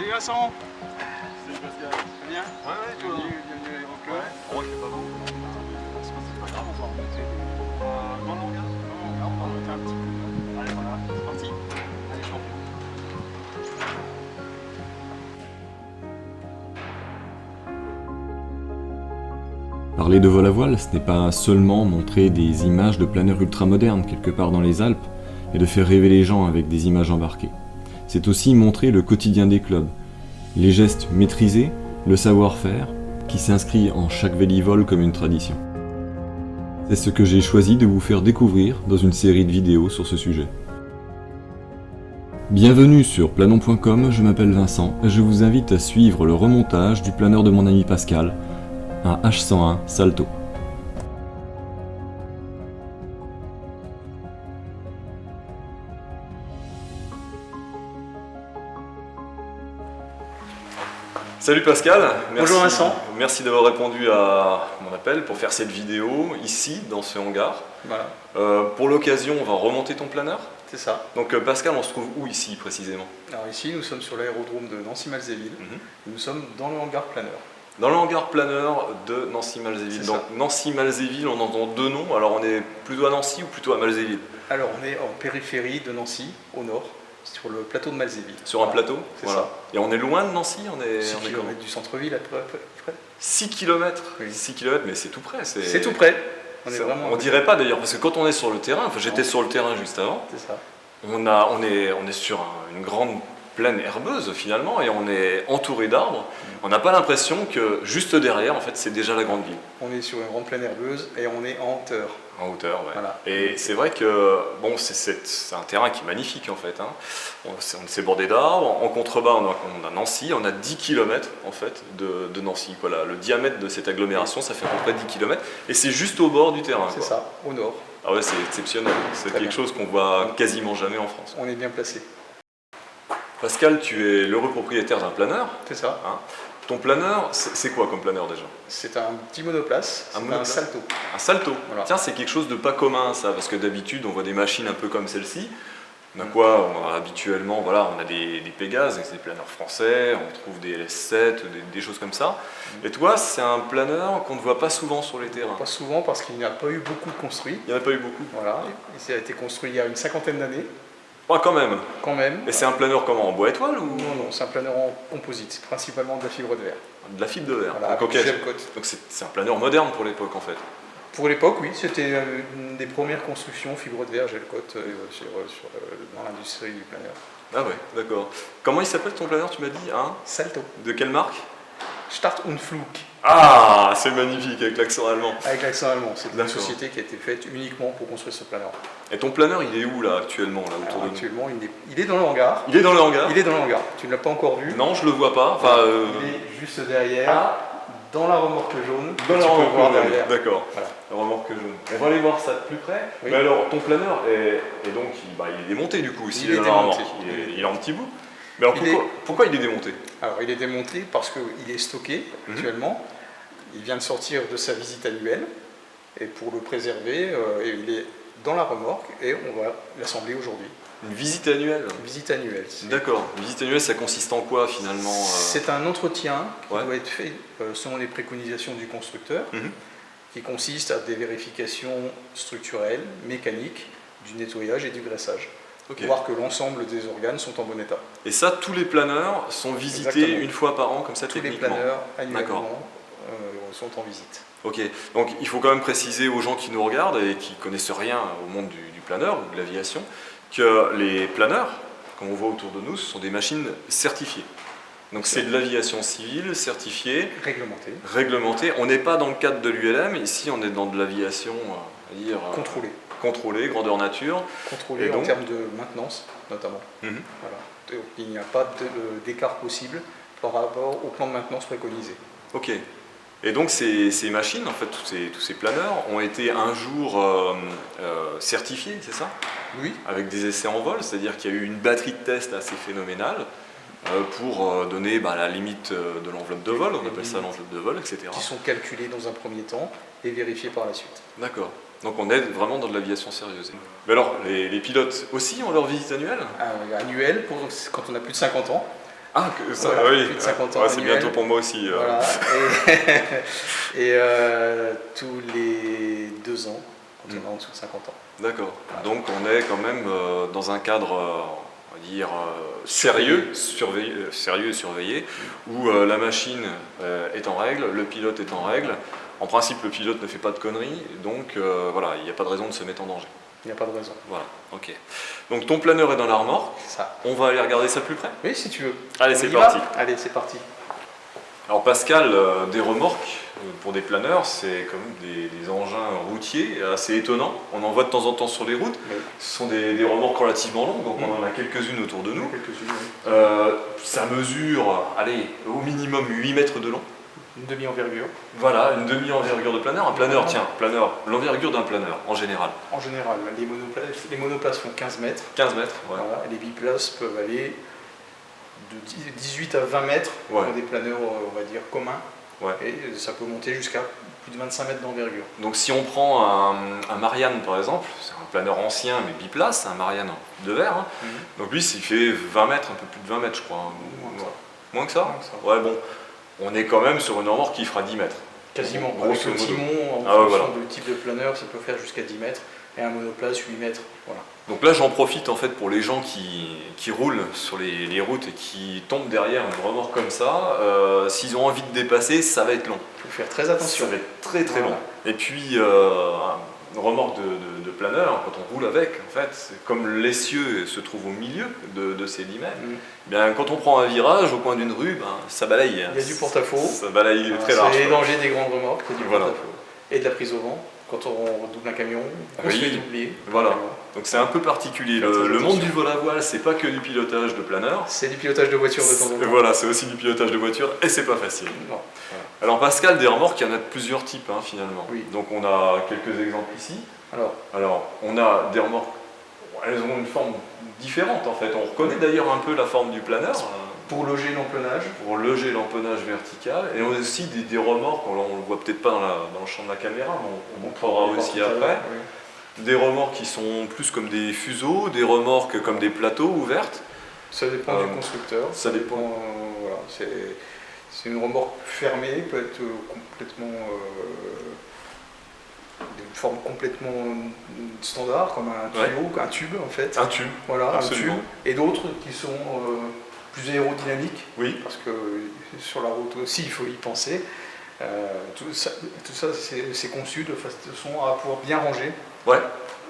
Salut Vincent. Salut Pascal. Très bien. Ouais, toi. Bienvenue à l'aéroport. Ouais. Oh, c'est pas bon. C'est pas grave, on va remonter. Grand langage. On va remonter un petit peu. Allez, voilà. C'est parti. Allez, champion. Parler de vol à voile, ce n'est pas seulement montrer des images de planeurs ultramodernes quelque part dans les Alpes et de faire rêver les gens avec des images embarquées. C'est aussi montrer le quotidien des clubs, les gestes maîtrisés, le savoir-faire qui s'inscrit en chaque vélivole comme une tradition. C'est ce que j'ai choisi de vous faire découvrir dans une série de vidéos sur ce sujet. Bienvenue sur planon.com, je m'appelle Vincent et je vous invite à suivre le remontage du planeur de mon ami Pascal, un H101 Salto. Salut Pascal, Bonjour Vincent. Merci d'avoir répondu à mon appel pour faire cette vidéo ici dans ce hangar. Voilà, Pour l'occasion, on va remonter ton planeur. c'est ça. Donc Pascal, on se trouve où ici précisément? Alors ici, nous sommes sur l'aérodrome de Nancy-Malzéville. Nous sommes dans le hangar planeur. Dans le hangar planeur de Nancy-Malzéville. C'est Donc ça. Nancy-Malzéville, on entend deux noms. Alors on est plutôt à Nancy ou plutôt à Malzéville? Alors on est en périphérie de Nancy, au nord, sur le plateau de Malzéville. Sur un plateau? C'est Voilà. ça. Et on est loin de Nancy? On est 6 comment? km du centre-ville à peu près. 6 km? Oui. 6 km, mais c'est tout près. C'est tout près. On est vraiment. On dirait pas d'ailleurs, parce que quand on est sur le terrain, enfin j'étais sur le terrain juste avant, C'est ça. on est sur une grande plaine herbeuse finalement, et on est entouré d'arbres. On n'a pas l'impression que juste derrière, en fait, c'est déjà la grande ville. On est sur une grande plaine herbeuse et on est en hauteur. En hauteur, ouais. Voilà. Et c'est vrai que bon, c'est un terrain qui est magnifique en fait. Hein. On s'est bordé d'arbres. En contrebas, on a Nancy. On a 10 km en fait de Nancy. Quoi. Le diamètre de cette agglomération, ça fait à peu près 10 km. Et c'est juste au bord du terrain. C'est Quoi. ça, au nord. Ah ouais, c'est exceptionnel. C'est Très quelque bien. chose qu'on voit quasiment jamais en France. On est bien placé. Pascal, tu es l'heureux propriétaire d'un planeur. C'est ça. Hein. Ton planeur, c'est quoi comme planeur déjà? C'est un petit monoplace, Un c'est un monoplace. salto. Un salto. Voilà. Tiens, c'est quelque chose de pas commun ça, parce que d'habitude on voit des machines un peu comme celle-ci. On a quoi? Habituellement, voilà, on a des Pégases, c'est des planeurs français, on trouve des LS7, des choses comme ça. Et toi, c'est un planeur qu'on ne voit pas souvent sur les terrains. Pas souvent parce qu'il n'y a pas eu beaucoup de construits. Il n'y en a pas eu beaucoup. Voilà. Il a été construit il y a une cinquantaine d'années, Ah, quand même. quand même. Et c'est un planeur comment? En bois étoile ou Non, non, c'est un planeur en composite, principalement de la fibre de verre. de la fibre de verre? Voilà, Donc, avec ok. gel coat. Donc c'est un planeur moderne pour l'époque en fait. Pour l'époque, oui, c'était une des premières constructions fibre de verre gel coat dans l'industrie du planeur. Ah ouais, d'accord. Comment il s'appelle ton planeur, tu m'as dit? Hein? Salto. De quelle marque? Start und Flug, Ah, c'est magnifique avec l'accent allemand. avec l'accent allemand. C'est une D'accord. société qui a été faite uniquement pour construire ce planeur. Et ton planeur, il est où là actuellement là, autour Alors, de nous? actuellement, il est dans le hangar. Il est dans le hangar? Il est dans le hangar. Tu ne l'as pas encore vu. Non, je le vois pas. Enfin, Il est juste derrière, dans la remorque jaune. dans que la tu peux remorque voir jaune. derrière. D'accord. Voilà. La remorque jaune. On va aller voir ça de plus près. Oui. Mais alors, ton planeur est donc il est démonté du coup ici Il est dans la remorque. démonté. Il est en petit bout. Mais alors Il pourquoi il est démonté? Alors, il est démonté parce qu'il est stocké actuellement. Il vient de sortir de sa visite annuelle. Et pour le préserver, il est dans la remorque et on va l'assembler aujourd'hui. Une visite annuelle. Une visite annuelle. D'accord. Une visite annuelle, ça consiste en quoi finalement? C'est un entretien qui Ouais. doit être fait selon les préconisations du constructeur, Mhm. qui consiste à des vérifications structurelles, mécaniques, du nettoyage et du graissage. Ok. Voir que l'ensemble des organes sont en bon état. Et ça, tous les planeurs sont visités Exactement. une fois par an comme ça Tous les techniquement. planeurs D'accord. annuellement sont en visite. Ok, donc il faut quand même préciser aux gens qui nous regardent et qui connaissent rien au monde du planeur ou de l'aviation que les planeurs, comme on voit autour de nous, ce sont des machines certifiées. Donc c'est de l'aviation civile, certifiée, Réglementé, réglementée. On n'est pas dans le cadre de l'ULM, ici on est dans de l'aviation contrôlé. contrôlée, grandeur nature. Contrôlé Et en donc termes de maintenance, notamment. Mhm. Voilà. Donc, il n'y a pas d'écart possible par rapport au plan de maintenance préconisé. Ok. Et donc ces machines, en fait, tous ces planeurs, ont été un jour certifiés, c'est ça? Oui, Avec des essais en vol, c'est-à-dire qu'il y a eu une batterie de tests assez phénoménale pour donner la limite de l'enveloppe de vol, on appelle ça l'enveloppe de vol, etc. qui sont calculés dans un premier temps et vérifiés par la suite. D'accord. Donc on est vraiment dans de l'aviation sérieuse. Mais alors, les pilotes aussi ont leur visite annuelle? Annuel, quand on a plus de 50 ans. Ah, que ça, Voilà, oui. plus de 50 ans Ouais, c'est annuel. bientôt pour moi aussi. Voilà. Et tous les 2 ans, quand on est en dessous de 50 ans. D'accord. Voilà. Donc on est quand même dans un cadre, on va dire, sérieux, sérieux et surveillé, où la machine est en règle, le pilote est en règle. En principe, le pilote ne fait pas de conneries, donc voilà, il n'y a pas de raison de se mettre en danger. Il n'y a pas de raison. Voilà, ok. Donc ton planeur est dans la remorque, C'est ça. on va aller regarder ça plus près. Oui, si tu veux. Allez, On c'est y va parti. Allez, c'est parti. Alors Pascal, des remorques pour des planeurs, c'est comme des engins routiers assez étonnants. On en voit de temps en temps sur les routes. Oui. Ce sont des remorques relativement longues, donc on en a quelques-unes autour de nous. Quelques-unes, oui. Ça mesure, allez, au minimum 8 mètres de long. Une demi-envergure. Voilà, une demi-envergure de planeur. Un planeur, tiens, planeur, l'envergure d'un planeur en général. En général, les monoplaces font 15 mètres. 15 mètres, ouais. Voilà, et les biplaces peuvent aller de 18 à 20 mètres Ouais. pour des planeurs, on va dire, communs. Ouais. Et ça peut monter jusqu'à plus de 25 mètres d'envergure. Donc si on prend un Marianne par exemple, c'est un planeur ancien mais biplace, un Marianne de verre, hein. Donc lui il fait 20 mètres, un peu plus de 20 mètres je crois. Moins que ça. Moins que ça. Moins que ça. Ouais bon, on est quand même sur une remorque qui fera 10 mètres. Quasiment. Grosso Avec le modo. timon, en Ah ouais, fonction voilà. du type de planeur, ça peut faire jusqu'à 10 mètres. Et un monoplace, 8 mètres. Voilà. Donc là j'en profite en fait pour les gens qui roulent sur les routes et qui tombent derrière une remorque comme ça, s'ils ont envie de dépasser, ça va être long. Il faut faire très attention. Ça va être très très Voilà. long. Et puis une remorque de planeur, quand on roule avec, en fait, c'est comme l'essieu se trouve au milieu de ces 10 mètres, eh bien, quand on prend un virage au coin d'une rue, ben, ça balaye. Il y a du porte-à-faux. Ça balaye Voilà, très large. c'est les quoi. dangers des grandes remorques, c'est du Voilà. porte-à-faux. Et de la prise au vent. Quand on double un camion, on Oui. se fait doubler. Voilà. Donc c'est un peu particulier. Faites très Le monde attention. du vol à voile, c'est pas que du pilotage de planeur. C'est du pilotage de voiture de temps en Et temps. voilà, c'est aussi du pilotage de voiture et c'est pas facile. Non. Alors Pascal, des remorques, il y en a de plusieurs types hein, finalement. Oui. Donc on a quelques exemples ici. Alors, On a des remorques, elles ont une forme différente en fait. On reconnaît d'ailleurs un peu la forme du planeur pour loger l'empennage, pour loger l'empennage vertical. Et on a aussi des remorques, on le voit peut-être pas dans le champ de la caméra, mais on montrera aussi après. Oui. Des remorques qui sont plus comme des fuseaux, des remorques comme des plateaux ouvertes. Ça dépend du constructeur. Ça dépend. Voilà, c'est une remorque fermée, peut être complètement d'une forme complètement standard, comme un tuyau, un tube en fait. Un tube. Voilà, Absolument. un tube. Et d'autres qui sont plus aérodynamiques, Oui. parce que sur la route aussi il faut y penser. Tout ça c'est conçu de façon à pouvoir bien ranger Ouais.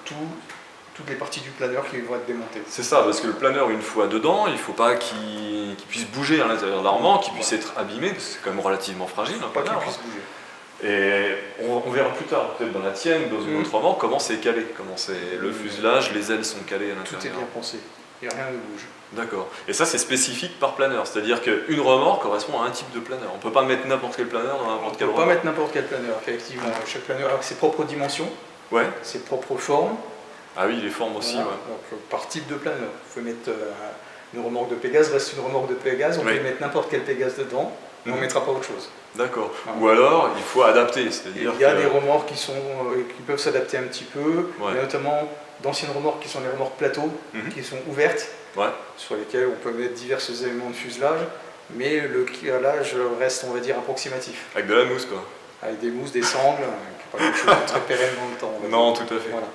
toutes les parties du planeur qui vont être démontées. C'est ça, parce que le planeur, une fois dedans, il ne faut pas qu'il puisse bouger à l'intérieur de la remorque, qu'il puisse être abîmé, parce que c'est quand même relativement fragile. Un Pas qu'il planeur, puisse hein. bouger. Et on verra plus tard, peut-être dans la tienne, dans une autre remorque, comment c'est calé, comment c'est le fuselage, les ailes sont calées à Tout est l'intérieur. bien pensé, et rien ne bouge. D'accord. Et ça, c'est spécifique par planeur, c'est-à-dire qu'une remorque correspond à un type de planeur. On ne peut pas mettre n'importe quel planeur dans On n'importe ne quelle peut pas remorque. mettre n'importe quel planeur, effectivement. Chaque planeur a ses propres dimensions, Ouais. ses propres formes. Ah oui, les formes aussi, Voilà. ouais. Donc, par type de planeur. Vous pouvez mettre une remorque de Pégase, reste une remorque de Pégase, on Oui. peut mettre n'importe quel Pégase dedans, mais on ne mettra pas autre chose. D'accord. Voilà. Ou alors, il faut adapter, Et c'est-à-dire il y a que... des remorques qui peuvent s'adapter un petit peu, Ouais. mais notamment d'anciennes remorques qui sont les remorques plateaux, qui sont ouvertes, Ouais. sur lesquelles on peut mettre divers éléments de fuselage, mais le calage reste, on va dire, approximatif. Avec de la mousse, quoi. Avec des mousses, des sangles, qui n'est pas quelque chose de très pérenne dans le temps. on va Non, dire. tout à fait. Voilà.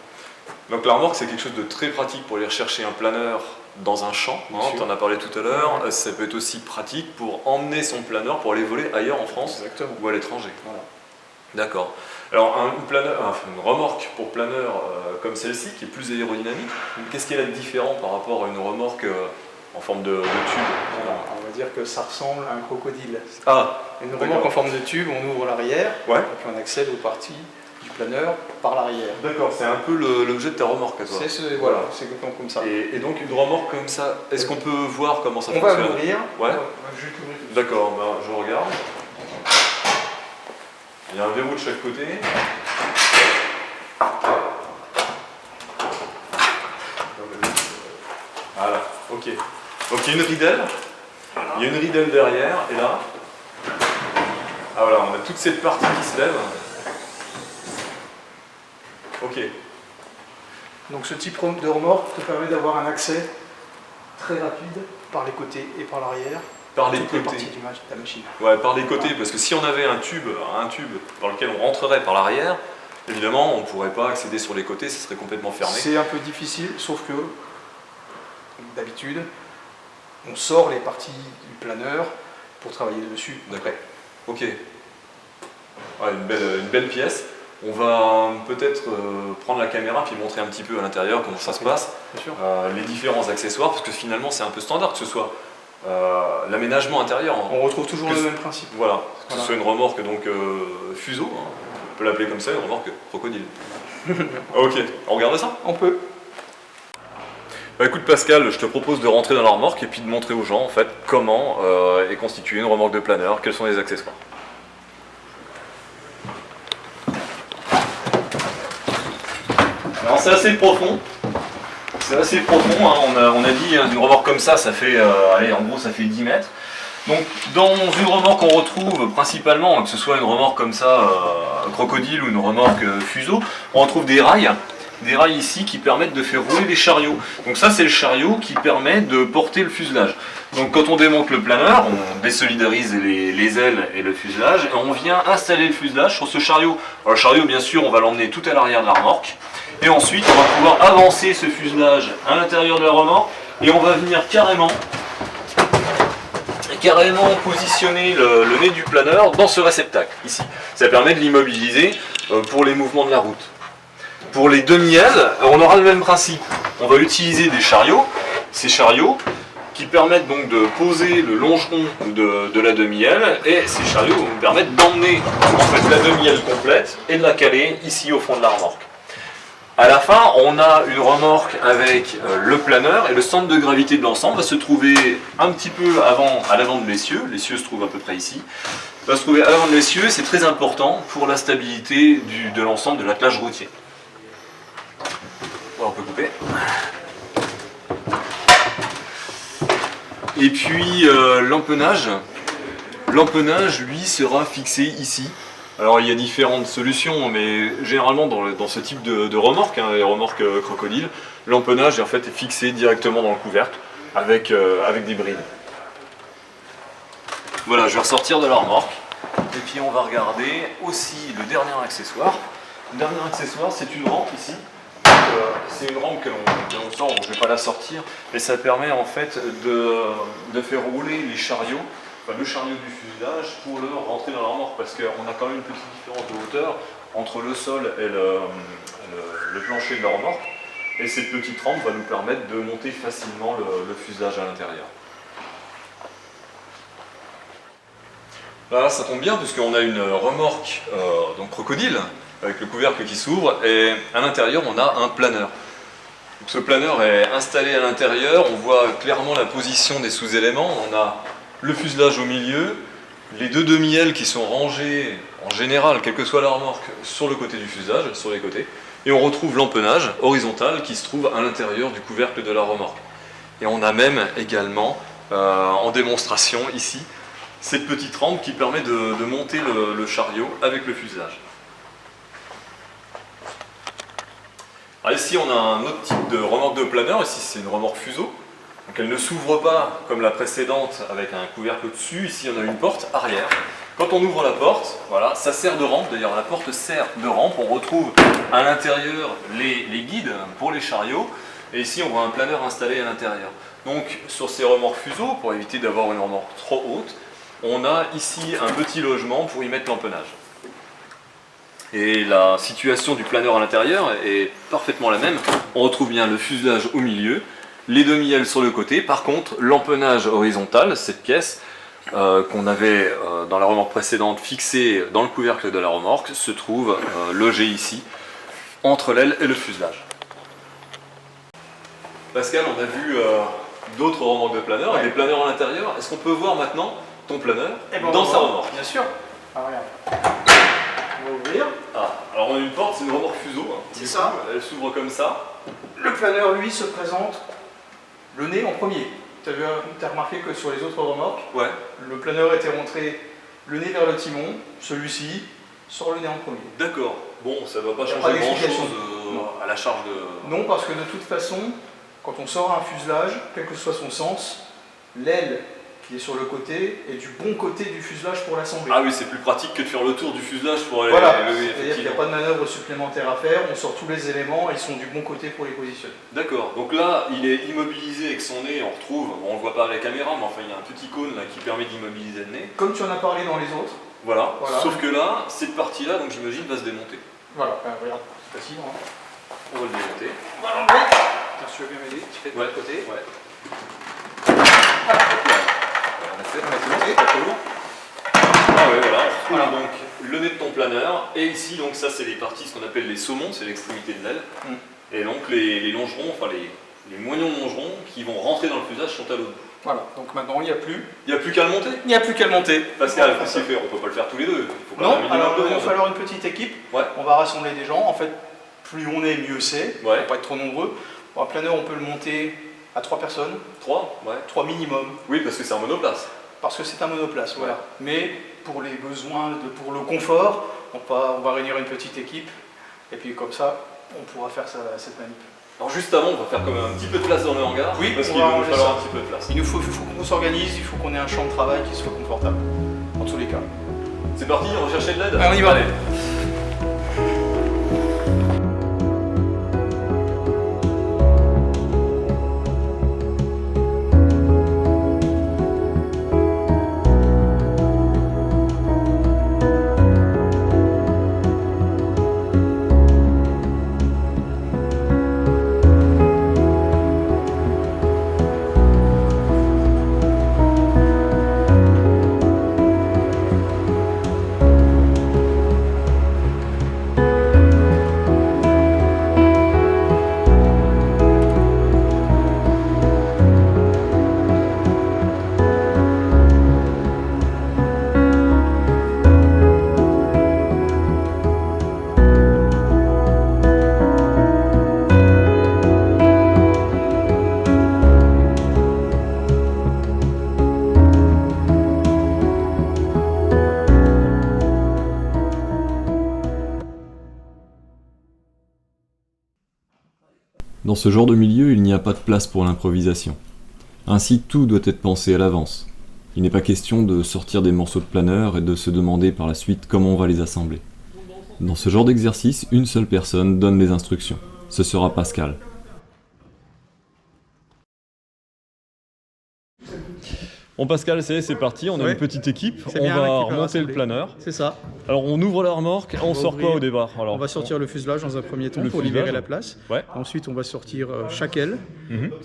Donc la remorque, c'est quelque chose de très pratique pour aller rechercher un planeur dans un champ, Bien hein, sûr. tu en as parlé tout à l'heure. Ouais. Ça peut être aussi pratique pour emmener son planeur pour aller voler ailleurs en France Exactement. ou à l'étranger. Voilà. D'accord. Alors une remorque pour planeur comme celle-ci, qui est plus aérodynamique, qu'est-ce qu'elle a de différent par rapport à une remorque en forme de tube Voilà, on va dire que ça ressemble à un crocodile. Ah, Une D'accord. remorque en forme de tube, on ouvre l'arrière, ouais. et puis on accède aux parties du planeur par l'arrière. D'accord, c'est un peu l'objet de ta remorque à toi. Voilà, c'est exactement comme ça. Et donc une remorque comme ça, est-ce qu'on peut voir comment ça On va fonctionne? l'ouvrir. Ouais. Je vais t'ouvrir tout de suite. D'accord, ben, je regarde. Il y a un verrou de chaque côté. Voilà, ok. Donc il y a une ridelle. Il y a une ridelle derrière, et là. Ah voilà, on a toute cette partie qui se lève. Ok. Donc ce type de remorque te permet d'avoir un accès très rapide par les côtés et par l'arrière. Par les Toutes les côtés. parties de la machine. Ouais, par les côtés, parce que si on avait un tube par lequel on rentrerait par l'arrière, évidemment, on ne pourrait pas accéder sur les côtés, ce serait complètement fermé. C'est un peu difficile, sauf que d'habitude, on sort les parties du planeur pour travailler dessus. D'accord. Ok. Ouais, une belle pièce. On va peut-être prendre la caméra puis montrer un petit peu à l'intérieur comment ça se passe, Bien sûr. les différents accessoires, parce que finalement c'est un peu standard que ce soit l'aménagement intérieur. On retrouve toujours Que le ce- même principe. Voilà, que ce Voilà. soit une remorque donc fuseau, hein, on peut l'appeler comme ça, une remorque crocodile. Ok, on regarde ça? On peut. Bah écoute Pascal, je te propose de rentrer dans la remorque et puis de montrer aux gens en fait comment est constituée une remorque de planeur, quels sont les accessoires. Alors c'est assez profond. C'est assez profond, hein. On a dit hein, une remorque comme ça fait, allez, en gros ça fait 10 mètres. Donc dans une remorque on retrouve principalement, que ce soit une remorque comme ça, crocodile ou une remorque fuseau, on retrouve des rails ici qui permettent de faire rouler des chariots. Donc ça c'est le chariot qui permet de porter le fuselage. Donc quand on démonte le planeur, on désolidarise les ailes et le fuselage et on vient installer le fuselage sur ce chariot. Alors le chariot bien sûr on va l'emmener tout à l'arrière de la remorque et ensuite on va pouvoir avancer ce fuselage à l'intérieur de la remorque et on va venir carrément positionner le nez du planeur dans ce réceptacle ici. Ça permet de l'immobiliser pour les mouvements de la route. Pour les demi-ailes, on aura le même principe. On va utiliser des chariots, ces chariots qui permettent donc de poser le longeron de la demi-aile et ces chariots vont nous permettre d'emmener en fait la demi-aile complète et de la caler ici au fond de la remorque. À la fin, on a une remorque avec le planeur et le centre de gravité de l'ensemble va se trouver un petit peu à l'avant de l'essieu. L'essieu se trouve à peu près ici. Va se trouver à l'avant de l'essieu, c'est très important pour la stabilité de l'ensemble de l'attelage routier. Voilà, on peut couper. Et puis l'empennage. L'empennage, lui, sera fixé ici. Alors il y a différentes solutions, mais généralement dans ce type de remorque, hein, les remorques crocodiles, l'empennage en fait, est fixé directement dans le couvercle avec des brides. Voilà, je vais ressortir de la remorque. Et puis on va regarder aussi le dernier accessoire. Le dernier accessoire, c'est une rampe ici. C'est une rampe que l'on sort, bon, je ne vais pas la sortir, mais ça permet en fait de faire rouler les chariots, enfin, le chariot du fuselage pour le rentrer dans la remorque, parce qu'on a quand même une petite différence de hauteur entre le sol et le plancher de la remorque, et cette petite rampe va nous permettre de monter facilement le fuselage à l'intérieur. Là, ça tombe bien puisqu'on a une remorque donc crocodile avec le couvercle qui s'ouvre et à l'intérieur on a un planeur. Donc, ce planeur est installé à l'intérieur, on voit clairement la position des sous-éléments, on a le fuselage au milieu, les deux demi-ailes qui sont rangées en général, quelle que soit la remorque, sur le côté du fuselage, sur les côtés, et on retrouve l'empennage horizontal qui se trouve à l'intérieur du couvercle de la remorque. Et on a même également en démonstration ici cette petite rampe qui permet de monter le chariot avec le fuselage. Alors ici on a un autre type de remorque de planeur, ici c'est une remorque fuseau. Donc elle ne s'ouvre pas comme la précédente avec un couvercle au-dessus, ici on a une porte arrière. Quand on ouvre la porte, voilà, ça sert de rampe, d'ailleurs la porte sert de rampe, on retrouve à l'intérieur les guides pour les chariots, et ici on voit un planeur installé à l'intérieur. Donc sur ces remorques fuseaux, pour éviter d'avoir une remorque trop haute, on a ici un petit logement pour y mettre l'empennage. Et la situation du planeur à l'intérieur est parfaitement la même. On retrouve bien le fuselage au milieu, les demi-ailes sur le côté. Par contre, l'empennage horizontal, cette pièce qu'on avait dans la remorque précédente fixée dans le couvercle de la remorque, se trouve logé ici, entre l'aile et le fuselage. Pascal, on a vu d'autres remorques de planeurs, Ouais. et des planeurs à l'intérieur. Est-ce qu'on peut voir maintenant ton planeur Eh ben, on dans va sa voir. remorque? Bien sûr. Ah, regarde. On va ouvrir. Ah, alors on a une porte, c'est une remorque fuseau. Hein. C'est Du ça. coup, elle s'ouvre comme ça. Le planeur, lui, se présente le nez en premier. Tu as remarqué que sur les autres remorques, Ouais. le planeur était rentré le nez vers le timon. Celui-ci sort le nez en premier. D'accord. Bon, ça va pas Y a changer pas grand d'explication. chose Non. à la charge de... Non, parce que de toute façon, Quand on sort un fuselage, quel que soit son sens, l'aile qui est sur le côté est du bon côté du fuselage pour l'assembler. Ah oui, c'est plus pratique que de faire le tour du fuselage pour aller... Voilà, oui, c'est-à-dire qu'il n'y a pas de manœuvre supplémentaire à faire, on sort tous les éléments et ils sont du bon côté pour les positionner. D'accord, donc là, il est immobilisé avec son nez, on retrouve, bon, on le voit pas à la caméra, mais enfin il y a un petit cône là qui permet d'immobiliser le nez. Comme tu en as parlé dans les autres. Voilà. Sauf que là, cette partie-là, donc j'imagine, va se démonter. Voilà, regarde, c'est facile. Hein. On va le démonter. On va l'enlever. Tiens, si tu veux bien m'aider, tu fais de l'autre côté. Ouais. On a fait, c'est pas trop lourd. Ah ouais, voilà, on retrouve donc le nez de ton planeur, et ici, donc ça c'est les parties, ce qu'on appelle les saumons, c'est l'extrémité de l'aile. Et donc les longerons, enfin les moignons de longerons qui vont rentrer dans le fuselage sont à l'autre bout. Voilà, donc maintenant il n'y a plus. Il n'y a plus qu'à le monter. Il n'y a plus qu'à le monter. Pascal, qu'est-ce qu'il fait? On ne peut pas le faire tous les deux. Il faut quand même un Non, minimum alors de il va monde. falloir une petite équipe. Ouais. On va rassembler des gens. En fait, plus on est, mieux c'est. On Ouais. ne va pas être trop nombreux. Pour un planeur, on peut le monter à 3 personnes. 3, ouais. 3 minimum. Oui, parce que c'est en monoplace. Parce que c'est un monoplace, voilà. Mais pour les besoins, pour le confort, on va réunir une petite équipe. Et puis comme ça, on pourra faire cette manip. Alors juste avant, on va faire quand même un petit peu de place dans le hangar. Oui, parce on qu'il va va nous ranger falloir ça. un petit peu de place. Il faut qu'on s'organise, il faut qu'on ait un champ de travail qui soit confortable. En tous les cas. C'est parti, on va chercher de l'aide. Allez, on y va. Allez. Dans ce genre de milieu, il n'y a pas de place pour l'improvisation. Ainsi, tout doit être pensé à l'avance. Il n'est pas question de sortir des morceaux de planeur et de se demander par la suite comment on va les assembler. Dans ce genre d'exercice, une seule personne donne les instructions. Ce sera Pascal. Bon Pascal, c'est parti, on a une petite équipe, on va remonter le planeur. C'est ça. Alors on ouvre la remorque, on sort quoi au départ? Alors, on va sortir le fuselage dans un premier temps pour libérer la place. Ensuite on va sortir chaque aile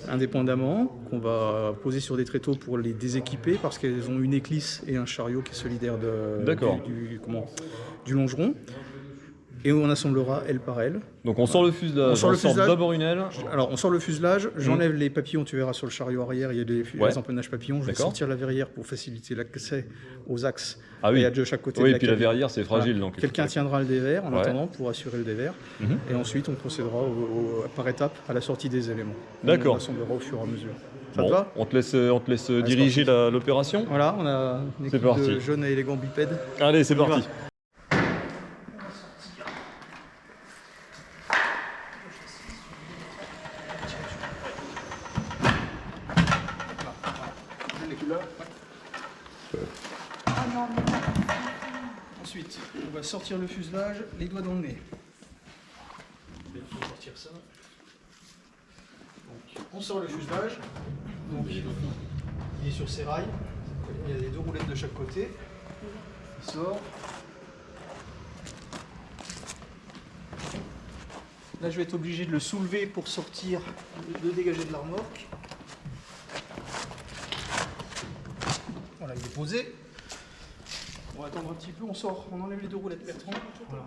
indépendamment, qu'on va poser sur des tréteaux pour les déséquiper parce qu'elles ont une éclisse et un chariot qui est solidaire du longeron. Et on assemblera aile par aile. Donc on sort le fuselage, on sort d'abord une aile. Alors on sort le fuselage, j'enlève les papillons, tu verras sur le chariot arrière, il y a des empennages papillons, je vais sortir la verrière pour faciliter l'accès aux axes. Ah oui, et à de chaque côté oui, et puis la verrière c'est fragile. Voilà. Donc quelqu'un tiendra le dévers en attendant pour assurer le dévers. Et ensuite on procédera par étapes à la sortie des éléments. D'accord. On assemblera au fur et à mesure. Ça te va? On te laisse diriger l'opération. Voilà, on a une équipe de jeunes et élégants bipèdes. Allez, c'est parti. Ensuite, on va sortir le fuselage, les doigts dans le nez. Il faut sortir ça. Donc, on sort le fuselage. Donc, il est sur ses rails. Il y a les 2 roulettes de chaque côté. Il sort. Là, je vais être obligé de le soulever pour sortir, de dégager de la remorque. Voilà, il est posé. On va attendre un petit peu, on enlève les 2 roulettes Bertrand. Voilà,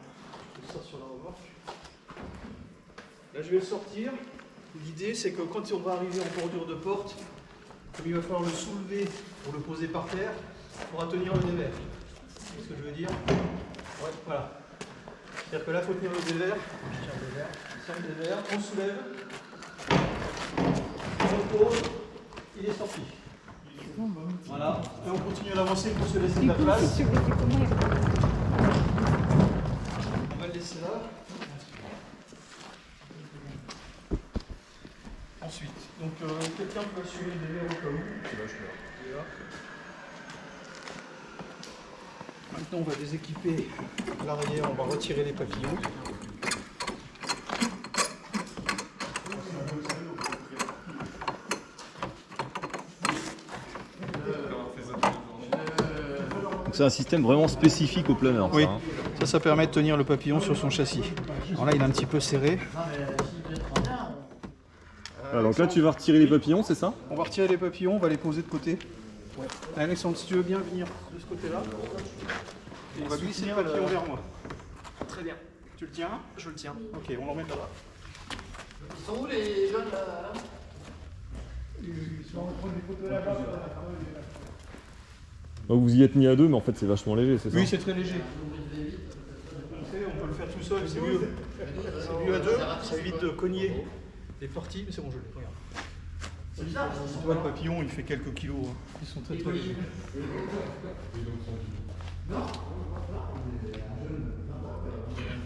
on sort sur la remorque. Là, je vais le sortir. L'idée, c'est que quand on va arriver en bordure de porte, comme il va falloir le soulever pour le poser par terre, il faudra tenir le dévers. C'est ce que je veux dire. Ouais, voilà. C'est-à-dire que là, il faut tenir le dévers. Je tiens le dévers, on soulève, on pose, il est sorti. Voilà, et on continue à l'avancer pour se laisser de la place. On va le laisser là. Ensuite, quelqu'un peut assurer des verres au cas où. Il est là. Maintenant, on va déséquiper l'arrière, on va retirer les papillons. C'est un système vraiment spécifique au planeur. Oui, ça, hein. ça permet de tenir le papillon sur son châssis. Alors là, il est un petit peu serré. Donc là, tu vas retirer les papillons, c'est ça? On va retirer les papillons, on va les poser de côté. Alexandre, si tu veux bien venir de ce côté-là, on va glisser le papillon vers moi. Très bien. Tu le tiens? Je le tiens. Ok, on l'emmène là-bas. Ils sont où les jeunes là? Ils sont en train de prendre des photos là-bas. Vous y êtes mis à deux, mais en fait, c'est vachement léger, c'est ça? Oui, c'est très léger. On peut le faire tout seul, c'est mieux. C'est mieux à deux, ça évite de cogner les parties, mais c'est bon, je l'ai, regarde. C'est bizarre. Tu vois, le papillon, il fait quelques kilos. Hein. Ils sont très très légers.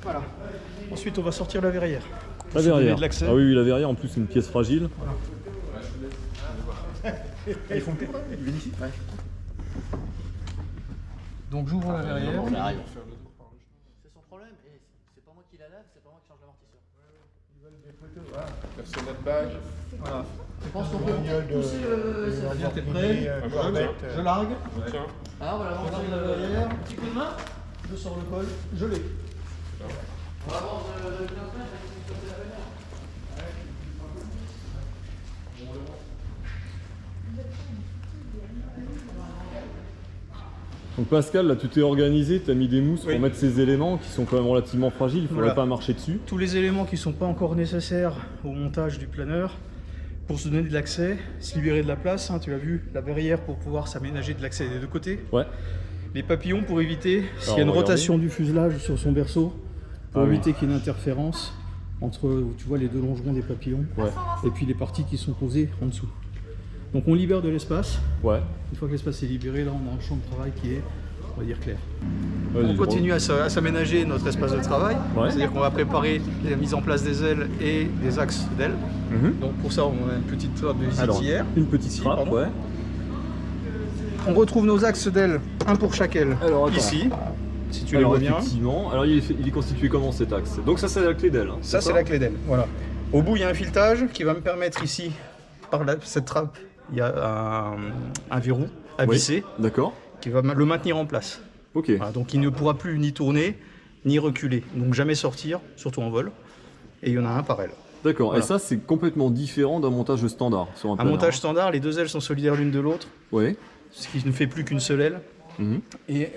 Voilà. Ensuite, on va sortir la verrière. La verrière. De l'accès. Ah oui, la verrière, en plus, c'est une pièce fragile. Ils font le tour, ils viennent ici. Ouais. Donc j'ouvre la verrière. On arrive. C'est son problème, et c'est pas moi qui la lave, c'est pas moi qui change l'amortisseur. Voilà. Je pense qu'on peut pousser le. Bien, t'es prêt? Je largue. Ah voilà, on va La verrière. petit coup de main. Je sors le col. Je l'ai. On va voir de 15 mètres, on va la verrière. Donc Pascal, là, tu t'es organisé, tu as mis des mousses Oui. pour mettre ces éléments qui sont quand même relativement fragiles, il ne faudrait Voilà. pas marcher dessus. Tous les éléments qui ne sont pas encore nécessaires au montage du planeur pour se donner de l'accès, se libérer de la place, hein, tu l'as vu, la verrière pour pouvoir s'aménager de l'accès des deux côtés. Ouais. Les papillons pour éviter, s'il y Alors, a une on va rotation du fuselage sur son berceau, pour Ah oui. éviter qu'il y ait une interférence entre, tu vois, les deux longerons des papillons Ouais. et puis les parties qui sont posées en dessous. Donc on libère de l'espace. Ouais. Une fois que l'espace est libéré, là on a un champ de travail qui est, on va dire, clair. Vas-y, On continue à s'aménager notre espace de travail, Ouais. c'est-à-dire qu'on va préparer la mise en place des ailes et des axes d'ailes. Mhm. Donc pour ça, on a une petite trappe de visite Alors, hier. une petite Ici, trappe, pardon. ouais. On retrouve nos axes d'ailes, un pour chaque aile, Alors, attends. ici, si tu les Alors vois bien. effectivement, alors il est constitué comment cet axe? Donc ça c'est la clé d'aile. Hein, Ça, c'est la clé d'aile. Voilà. Au bout, il y a un filetage qui va me permettre ici, par cette trappe, il y a un verrou à Oui. visser D'accord. qui va le maintenir en place. Ok. Voilà, donc il ne pourra plus ni tourner ni reculer, donc jamais sortir, surtout en vol. Et il y en a un par aile. D'accord. Voilà. Et ça c'est complètement différent d'un montage standard sur un Un planeur. montage standard, les deux ailes sont solidaires l'une de l'autre, Ouais. ce qui ne fait plus qu'une seule aile. Mhm. Et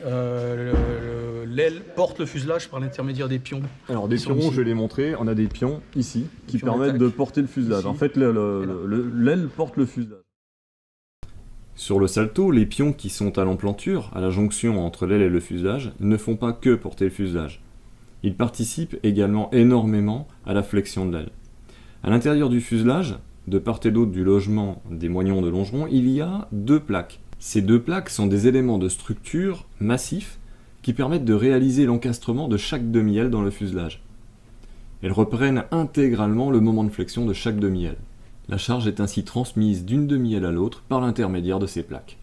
l'aile porte le fuselage par l'intermédiaire des pions. Alors des Ils sont pions, ici. je l'ai montré, on a des pions ici qui pions permettent d'attaque. de porter le fuselage. Ici. En fait, l'aile porte le fuselage. Sur le salto, les pions qui sont à l'emplanture, à la jonction entre l'aile et le fuselage, ne font pas que porter le fuselage. Ils participent également énormément à la flexion de l'aile. À l'intérieur du fuselage, de part et d'autre du logement des moignons de longeron, il y a deux plaques. Ces deux plaques sont des éléments de structure massifs qui permettent de réaliser l'encastrement de chaque demi-aile dans le fuselage. Elles reprennent intégralement le moment de flexion de chaque demi-aile. La charge est ainsi transmise d'une demi-aile à l'autre par l'intermédiaire de ces plaques.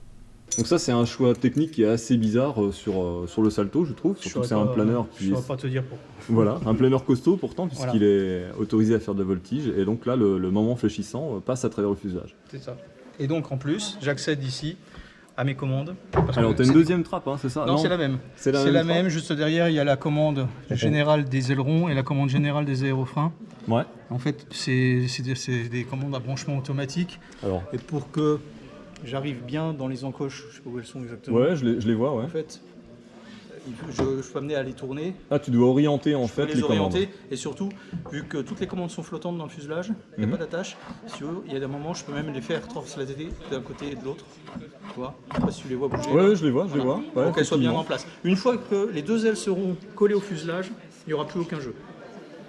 Donc ça c'est un choix technique qui est assez bizarre sur le salto je trouve, surtout que c'est un planeur Je ne saurais pas te dire pourquoi. voilà, un planeur costaud pourtant puisqu'il est autorisé à faire de la voltige et donc là le moment fléchissant passe à travers le fuselage. C'est ça. Et donc en plus, j'accède ici à mes commandes. Parce Alors que t'as une c'est- deuxième trappe hein, c'est ça? Non, c'est la même. C'est la C'est la même même, juste derrière, il y a la commande générale des ailerons et la commande générale des aérofreins. Ouais. En fait, c'est des commandes à branchement automatique. Alors, Et pour que j'arrive bien dans les encoches, je sais pas où elles sont exactement. ouais, je les vois, ouais. En fait, je peux amener à les tourner, Ah, tu dois orienter en je peux fait les commandes. orienter. Et surtout, vu que toutes les commandes sont flottantes dans le fuselage, il n'y a Mhm. pas d'attache. Si tu veux, il y a des moments, je peux même les faire translater d'un côté et de l'autre. Tu vois, je sais pas si tu les vois bouger. Ouais, là. je les vois, je les vois. Ouais, Pour qu'elles soient bien effectivement. en place. Une fois que les deux ailes seront collées au fuselage, il n'y aura plus aucun jeu.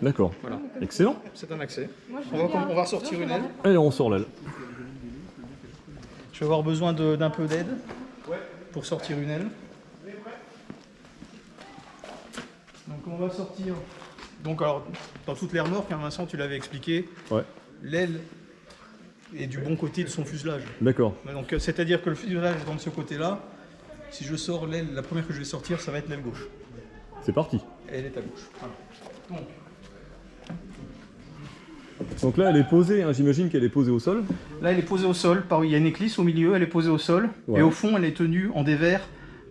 D'accord. Voilà, Excellent. c'est un accès. On va ressortir une aile. Allez, on sort l'aile. Je vais avoir besoin d'un peu d'aide pour sortir une aile. Donc on va sortir. Donc alors, dans toutes les remorques, hein, Vincent, tu l'avais expliqué, Ouais. l'aile et du bon côté de son fuselage. D'accord. Donc c'est-à-dire que le fuselage est dans ce côté-là. Si je sors l'aile, la première que je vais sortir, ça va être l'aile gauche. C'est parti. Et elle est à gauche. Voilà. Donc là, elle est posée, hein, j'imagine qu'elle est posée au sol. Là, elle est posée au sol. Il y a une éclisse au milieu, elle est posée au sol. Ouais. Et au fond, elle est tenue en dévers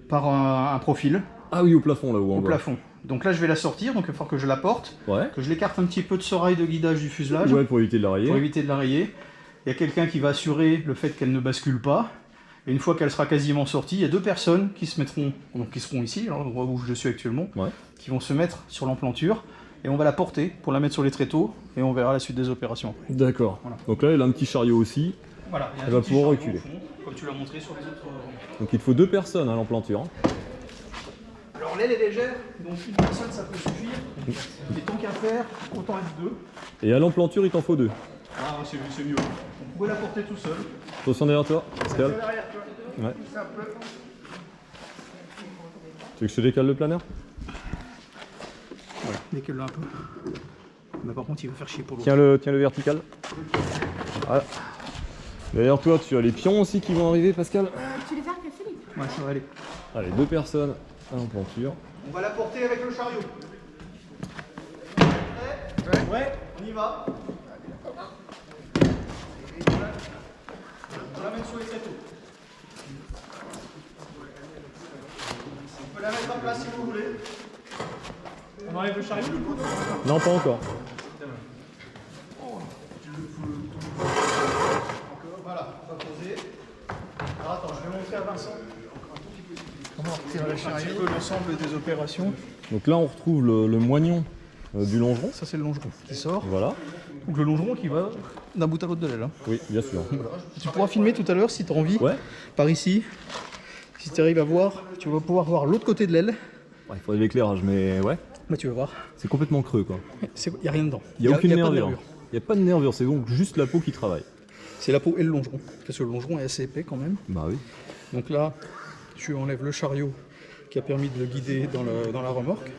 par un profil. Ah oui, au plafond là-haut. Au plafond. Donc là, je vais la sortir, donc il va falloir que je la porte, Ouais. que je l'écarte un petit peu de ce rail de guidage du fuselage, Ouais, pour éviter de la rayer. pour éviter de la rayer. Il y a quelqu'un qui va assurer le fait qu'elle ne bascule pas. Et une fois qu'elle sera quasiment sortie, il y a 2 personnes qui se mettront, donc qui seront ici, l'endroit où je suis actuellement, Ouais. qui vont se mettre sur l'emplanture. Et on va la porter pour la mettre sur les tréteaux et on verra la suite des opérations. D'accord. Voilà. Donc là, elle a un petit chariot aussi. Voilà, il y a Elle un va petit pouvoir chariot reculer. au fond, comme tu l'as montré sur les autres. Donc il te faut 2 personnes à l'emplanture. Hein. Alors l'aile est légère, donc une personne ça peut suffire. Et tant qu'à faire, autant être 2. Et à l'emplanture, il t'en faut 2. Ah, c'est mieux. On pouvait la porter tout seul. Attention derrière toi, Pascal. Ouais. Tu veux que je te décale le planeur? Voilà, décale-le un peu. Mais par contre, il va faire chier pour l'autre. Tiens le vertical. Voilà. Derrière toi, tu as les pions aussi qui vont arriver, Pascal. Tu les as que Philippe. Ouais, ça va aller. Allez, 2 personnes à l'emplanture. On va la porter avec le chariot. Ouais, on y va. On la met sur les tréteaux. On peut la mettre en place si vous voulez. On enlève le chariot du coup? Non, pas encore. Voilà, on va poser. Alors attends, je vais montrer à Vincent comment retirer un petit peu l'ensemble des opérations. Donc là, on retrouve le moignon du longeron. Ça c'est le longeron qui sort. Voilà. Donc le longeron qui va d'un bout à l'autre de l'aile. Hein. Oui, bien sûr. Tu pourras filmer tout à l'heure si tu as envie. Ouais. Par ici. Si tu arrives à voir, tu vas pouvoir voir l'autre côté de l'aile. Ouais, il faudrait de l'éclairage, mais ouais. Bah tu vas voir. C'est complètement creux, quoi. Il n'y a rien dedans. Il n'y a aucune pas de nervure. Il n'y a pas de nervure, c'est donc juste la peau qui travaille. C'est la peau et le longeron. Parce que le longeron est assez épais quand même. Bah oui. Donc là, tu enlèves le chariot qui a permis de le guider dans la remorque.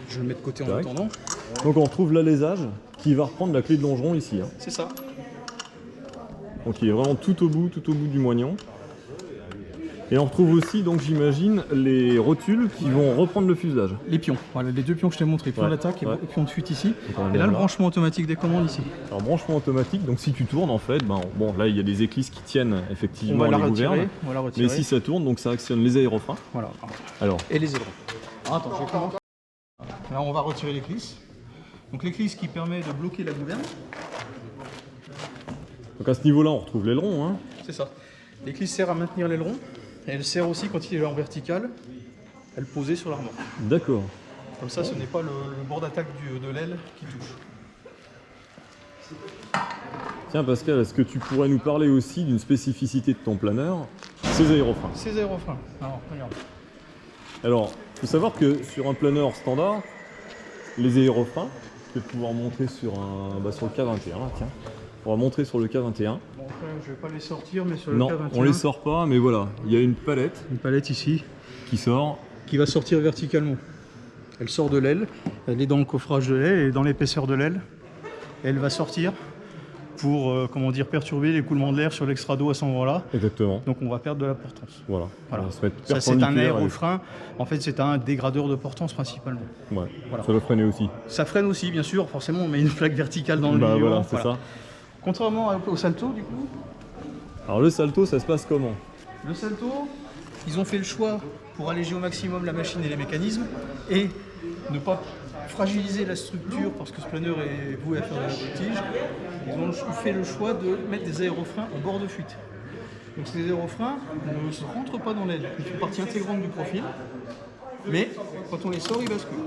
Je le mets de côté en Tac. attendant. Donc on retrouve l'alésage qui va reprendre la clé de longeron ici. Hein. C'est ça. Donc il est vraiment tout au bout du moignon. Et on retrouve aussi, donc j'imagine, les rotules qui vont reprendre le fuselage. Les pions. Voilà, les 2 pions que je t'ai montrés. Pion Ouais. d'attaque et Ouais. pion de fuite ici. Donc, on Et est là, le là. branchement automatique des commandes ici. Alors branchement automatique, donc si tu tournes en fait, ben, bon là il y a des éclisses qui tiennent On effectivement va la les retirer. gouvernes. On va la retirer. Mais si ça tourne, donc ça actionne les aérofreins. Voilà. Alors, Et les ailerons. Attends, je vais commencer. Là, on va retirer l'éclisse. Donc l'éclisse qui permet de bloquer la gouverne. donc à ce niveau-là on retrouve l'aileron. Hein. C'est ça. L'éclisse sert à maintenir l'aileron. Et elle sert aussi quand il est en vertical, à le poser sur l'armoire. D'accord. Comme ça, ce n'est pas le bord d'attaque de l'aile qui touche. Tiens Pascal, est-ce que tu pourrais nous parler aussi d'une spécificité de ton planeur, ses aérofreins? Ces aérofreins. Alors, regarde. Alors, il faut savoir que sur un planeur standard, les aérofreins, je vais pouvoir montrer sur le K21, là, tiens. On va montrer sur le K21. Bon, après, je vais pas les sortir, mais sur le Non, K21, on les sort pas, mais voilà, il y a une palette une palette ici qui sort. qui va sortir verticalement. Elle sort de l'aile, elle est dans le coffrage de l'aile, elle est dans l'épaisseur de l'aile. Elle va sortir pour comment dire, perturber l'écoulement de l'air sur l'extrado à ce moment-là. Exactement. Donc on va perdre de la portance. Voilà. Voilà. On va se mettre Ça, c'est un perpendiculaire et- aérofrein. En fait, c'est un dégradeur de portance principalement. Ouais. Voilà. Ça doit freiner aussi. Ça freine aussi, bien sûr. Forcément, on met une plaque verticale dans le Bah milieu. voilà, c'est ça. Contrairement au Salto, du coup, Alors le salto, ça se passe comment? le Salto, ils ont fait le choix pour alléger au maximum la machine et les mécanismes et ne pas fragiliser la structure parce que ce planeur est voué à faire de la voltige. Ils ont fait le choix de mettre des aérofreins au bord de fuite. Donc ces aérofreins ne se rentrent pas dans l'aile, ils font partie intégrante du profil, mais quand on les sort, ils basculent.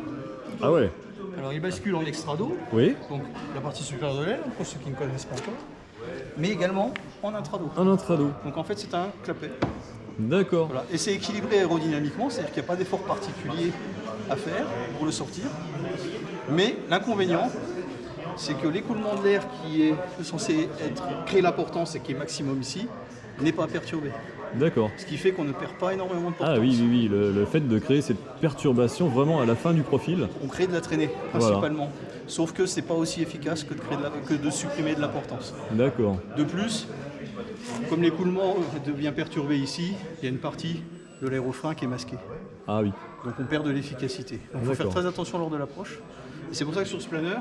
Ah ouais. Alors ils basculent en extrado, Oui. donc la partie supérieure de l'aile, pour ceux qui ne connaissent pas encore, mais également en intrado. Un intrado. Donc en fait c'est un clapet. D'accord. Voilà. Et c'est équilibré aérodynamiquement, c'est-à-dire qu'il n'y a pas d'effort particulier à faire pour le sortir. Mais l'inconvénient, c'est que l'écoulement de l'air qui est censé créer la portance et qui est maximum ici, n'est pas perturbé. D'accord. Ce qui fait qu'on ne perd pas énormément de portance. Ah oui, oui, oui, le fait de créer cette perturbation vraiment à la fin du profil. On crée de la traînée, principalement. Sauf que c'est pas aussi efficace que de supprimer de la portance. D'accord. De plus, comme l'écoulement devient perturbé ici, il y a une partie de l'aérofrein qui est masquée. Ah oui. Donc on perd de l'efficacité. Donc il faut faire très attention lors de l'approche. C'est pour ça que sur ce planeur,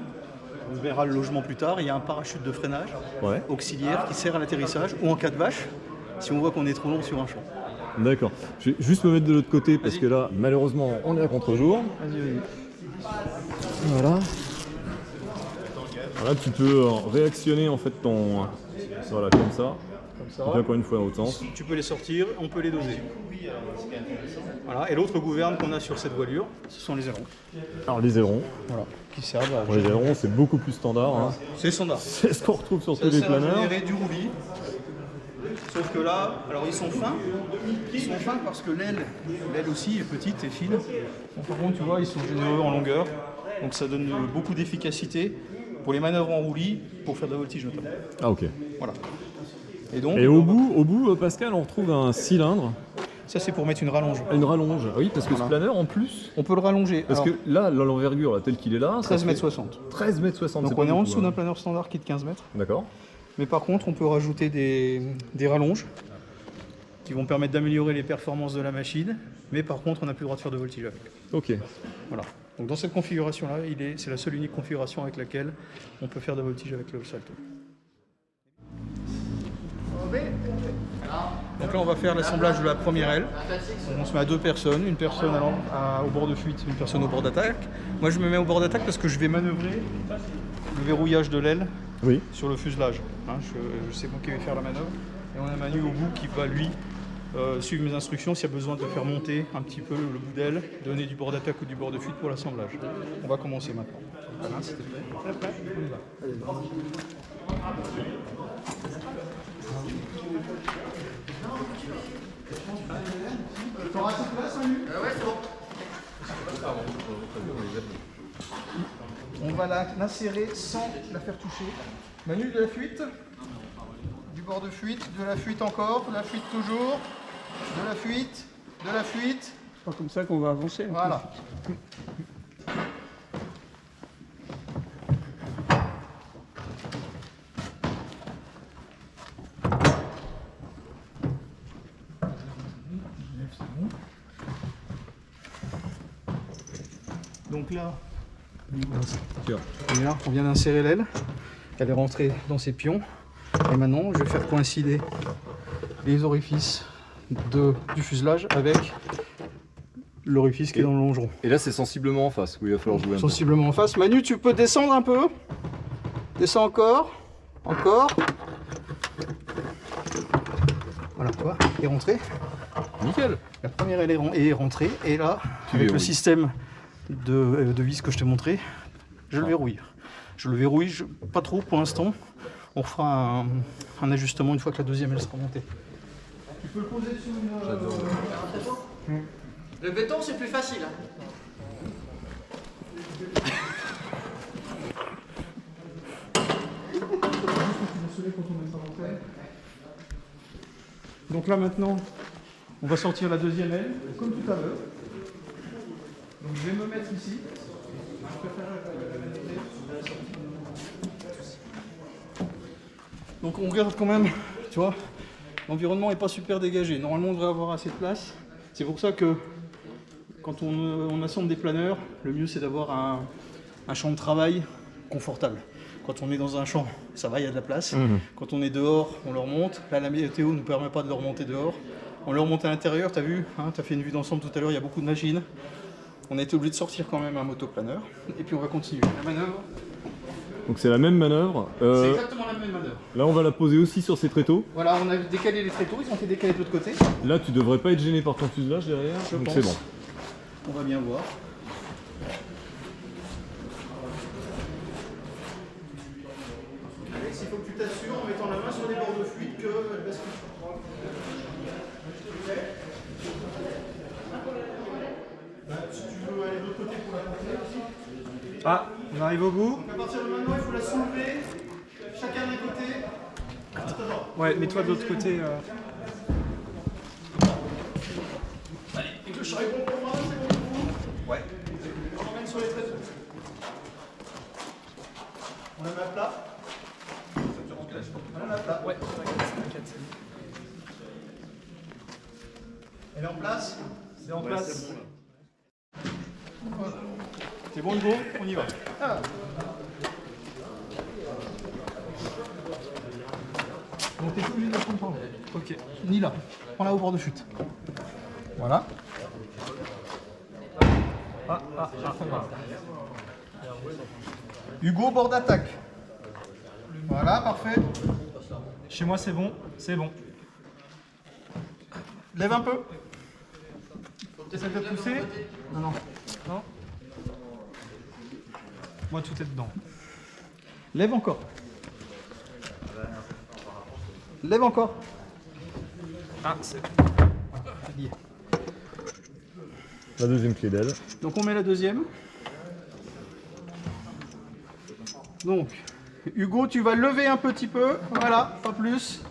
on verra le logement plus tard, il y a un parachute de freinage auxiliaire qui sert à l'atterrissage ou en cas de vache, si on voit qu'on est trop long sur un champ. D'accord. Je vais juste me mettre de l'autre côté parce que là, malheureusement, on est à contre-jour. Vas-y, vas-y. Voilà. Alors là, tu peux réactionner en fait ton... Voilà, comme ça. Comme ça. Encore une fois, dans l'autre sens. Tu peux les sortir, on peut les doser. Voilà. Et l'autre gouverne qu'on a sur cette voilure, ce sont les ailerons. Alors les ailerons. Voilà. Qui servent à... Les ailerons, c'est beaucoup plus standard. Hein. C'est standard. C'est ce qu'on retrouve sur tous les planeurs. Ça générer du roulis. Sauf que là, alors ils sont fins. Ils sont fins parce que l'aile aussi est petite et fine. Donc, par contre, tu vois, ils sont généreux en longueur. Donc ça donne beaucoup d'efficacité pour les manœuvres en roulis, pour faire de la voltige notamment. Ah ok. Voilà. Et donc, au bout, Pascal, on retrouve un cylindre. Ça c'est pour mettre une rallonge. Une rallonge, oui, parce que ce planeur en plus... On peut le rallonger. Parce que là, l'envergure, tel qu'il est là... 13,60 m. 13,60 m. Donc on est en dessous d'un planeur standard qui est de 15 mètres. D'accord. Mais par contre, on peut rajouter des rallonges qui vont permettre d'améliorer les performances de la machine. Mais par contre, on n'a plus le droit de faire de voltige avec. Ok. Voilà. Donc dans cette configuration-là, c'est la seule unique configuration avec laquelle on peut faire de la voltige avec le salto. Donc là, on va faire l'assemblage de la première aile. On se met à 2 personnes, une personne au bord de fuite, une personne au bord d'attaque. Moi, je me mets au bord d'attaque parce que je vais manœuvrer le verrouillage de l'aile sur le fuselage. Hein, je sais moi qui vais faire la manœuvre. Et on a Manu au bout qui va, lui, suivre mes instructions s'il y a besoin de faire monter un petit peu le bout d'aile, donner du bord d'attaque ou du bord de fuite pour l'assemblage. On va commencer maintenant. Alain, s'il te plaît. Prêt. On y va. Allez. T'auras cette place, Manu ? Ouais, c'est bon. On va l'insérer sans la faire toucher. Manu, de la fuite. Du bord de fuite, de la fuite encore, de la fuite toujours, de la fuite, de la fuite. C'est pas comme ça qu'on va avancer. Voilà. Donc là, on vient d'insérer l'aile, elle est rentrée dans ses pions, et maintenant je vais faire coïncider les orifices du fuselage avec l'orifice qui est dans le longeron. Et là c'est sensiblement en face, où il va falloir jouer un peu. Sensiblement en face. Manu, tu peux descendre un peu. Descends encore. Encore. Voilà, tu vois, il est rentré. Nickel. La première elle est rentrée, et là, avec le système de vis que je t'ai montré, je le verrouille. Je le verrouille, pas trop pour l'instant. On fera un ajustement une fois que la deuxième elle sera montée. Tu peux le poser sur une... Le béton, c'est plus facile. Hein. Donc là maintenant, on va sortir la deuxième aile, comme tout à l'heure. Donc je vais me mettre ici. Donc on regarde quand même, tu vois, l'environnement n'est pas super dégagé. Normalement on devrait avoir assez de place. C'est pour ça que quand on assemble des planeurs, le mieux c'est d'avoir un champ de travail confortable. Quand on est dans un champ, ça va, il y a de la place. Quand on est dehors, on le remonte. Là, la météo ne nous permet pas de le remonter dehors. On le remonte à l'intérieur, tu as vu, hein, tu as fait une vue d'ensemble tout à l'heure, il y a beaucoup de machines. On a été obligé de sortir quand même un motoplaneur. Et puis on va continuer. La manœuvre. Donc c'est la même manœuvre. C'est exactement la même manœuvre. Là on va la poser aussi sur ces tréteaux. Voilà, on a décalé les tréteaux, ils ont été décalés de l'autre côté. Là tu devrais pas être gêné par ton fuselage derrière, donc c'est bon. On va bien voir. Alex, il faut que tu t'assures en mettant la main sur les bords de fuite que elle bascule. Si tu veux aller de l'autre côté pour la porter aussi. Ah, on arrive au bout. Donc à partir de maintenant, il faut la soulever, chacun d'un côté. Ouais, mets-toi de l'autre côté. champ est bon pour moi, c'est bon pour vous? Ouais. On emmène sur les traits. On la met à plat? On la met à plat. Ouais, t'inquiète. Elle est en place? C'est en place. Voilà. C'est bon Hugo? On y va. Ah. Donc t'es obligé de la prendre par là. Ok. Ni là. Prends-la au bord de chute. Voilà. Hugo, bord d'attaque. Voilà, parfait. Chez moi, c'est bon. C'est bon. Lève un peu. Essaie de pousser. Non, non. Non. Moi, tout est dedans. Lève encore. Lève encore. Ah, c'est Lié. La deuxième clé d'aile. Donc on met la deuxième. Donc, Hugo, tu vas lever un petit peu. Voilà, pas plus.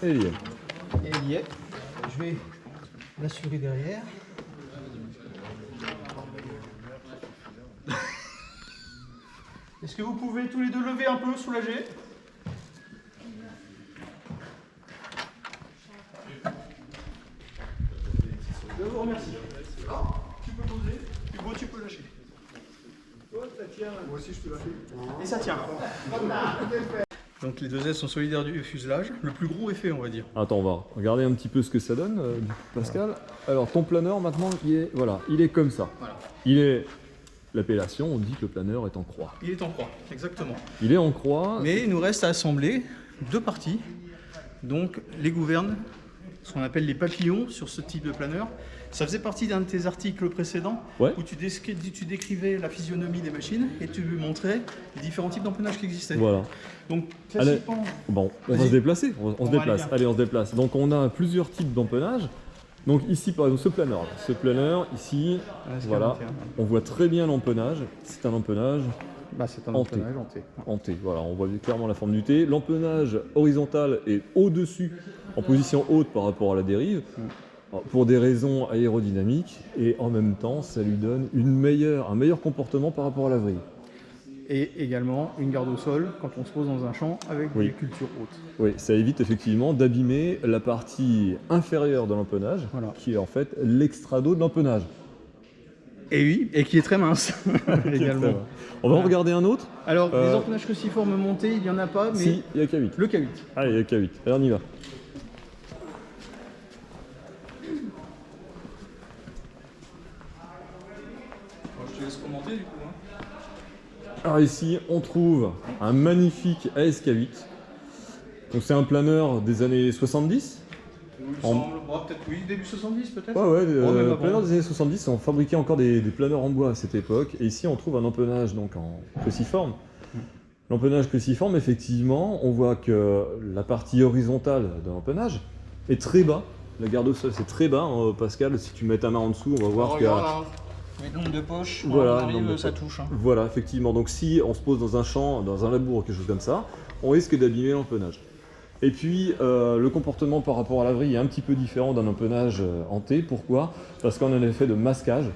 Et il y est. Et il y est. Je vais l'assurer derrière. Est-ce que vous pouvez tous les deux lever un peu, soulager? Je vous remercie. Tu peux poser. Hugo, tu peux lâcher. Moi aussi, je peux lâcher. Et ça tient. Donc les deux ailes sont solidaires du fuselage. Le plus gros est fait, on va dire. Attends, on va regarder un petit peu ce que ça donne, Pascal. Alors, ton planeur, maintenant, il est comme ça. Voilà. Il est... L'appellation, on dit que le planeur est en croix. Il est en croix, exactement. Il est en croix. Mais il nous reste à assembler deux parties. Donc les gouvernes, ce qu'on appelle les papillons sur ce type de planeur. Ça faisait partie d'un de tes articles précédents Ouais. où tu décrivais la physionomie des machines et tu montrais les différents types d'empennage qui existaient. Voilà. Donc Allez. classiquement, Bon, on va Vas-y. se déplacer. On se va déplace. aller bien. Allez, on se déplace. Donc, on a plusieurs types d'empennage. Donc, ici, par exemple, ce planeur. Ce planeur, ici, c'est voilà. 41. On voit très bien l'empennage. C'est un empennage C'est un Hanté. empennage hanté. en T. Voilà, on voit clairement la forme du T. L'empennage horizontal est au-dessus, en position haute par rapport à la dérive, pour des raisons aérodynamiques. Et en même temps, ça lui donne un meilleur comportement par rapport à la vrille. Et également une garde au sol quand on se pose dans un champ avec Oui. des cultures hautes. Oui, ça évite effectivement d'abîmer la partie inférieure de l'empennage, Voilà. qui est en fait l'extrado de l'empennage. Et oui, et qui est très mince également. On va en regarder un autre. Alors, des empennages cruciformes montés, il n'y en a pas, mais Si, il y a K8. le K8. Allez, il y a K8. Allez, on y va. Je te laisse commenter du coup. Alors ici, on trouve un magnifique ASK8. Donc c'est un planeur des années 70. Peut-être oui, début 70 peut-être. Ouais, même avant. planeurs des années 70, on fabriquait encore des planeurs en bois à cette époque. Et ici, on trouve un empennage donc en cruciforme. L'empennage cruciforme, effectivement, on voit que la partie horizontale de l'empennage est très bas. La garde au sol, c'est très bas. Hein, Pascal, si tu mets ta main en dessous, on va voir qu'il y a... Mais nombre de poches, Voilà, on arrive, nombre de ça poches. touche. Hein. Voilà, effectivement. Donc si on se pose dans un champ, dans un labour, quelque chose comme ça, on risque d'abîmer l'empennage. Et puis, le comportement par rapport à la vrille est un petit peu différent d'un empennage hanté. Pourquoi? Parce qu'on a un effet de masquage